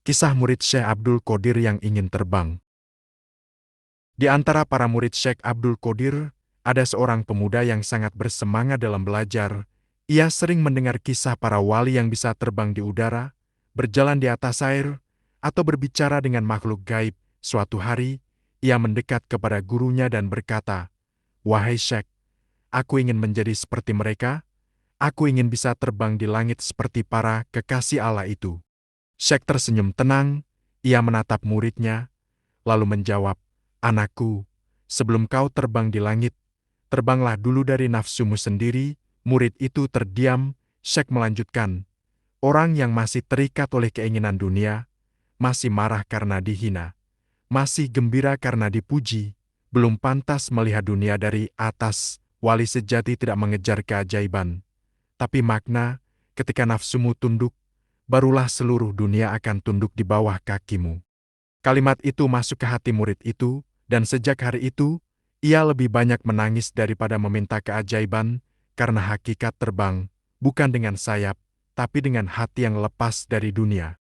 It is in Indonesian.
Kisah murid Syekh Abdul Qadir yang ingin terbang. Di antara para murid Syekh Abdul Qadir, ada seorang pemuda yang sangat bersemangat dalam belajar. Ia sering mendengar kisah para wali yang bisa terbang di udara, berjalan di atas air, atau berbicara dengan makhluk gaib. Suatu hari, ia mendekat kepada gurunya dan berkata, "Wahai Syekh, aku ingin menjadi seperti mereka. Aku ingin bisa terbang di langit seperti para kekasih Allah itu." Syekh tersenyum tenang, ia menatap muridnya, lalu menjawab, "Anakku, sebelum kau terbang di langit, terbanglah dulu dari nafsumu sendiri." Murid itu terdiam. Syekh melanjutkan, "Orang yang masih terikat oleh keinginan dunia, masih marah karena dihina, masih gembira karena dipuji, belum pantas melihat dunia dari atas. Wali sejati tidak mengejar keajaiban, tapi makna. Ketika nafsumu tunduk, barulah seluruh dunia akan tunduk di bawah kakimu." Kalimat itu masuk ke hati murid itu, dan sejak hari itu, ia lebih banyak menangis daripada meminta keajaiban, karena hakikat terbang, bukan dengan sayap, tapi dengan hati yang lepas dari dunia.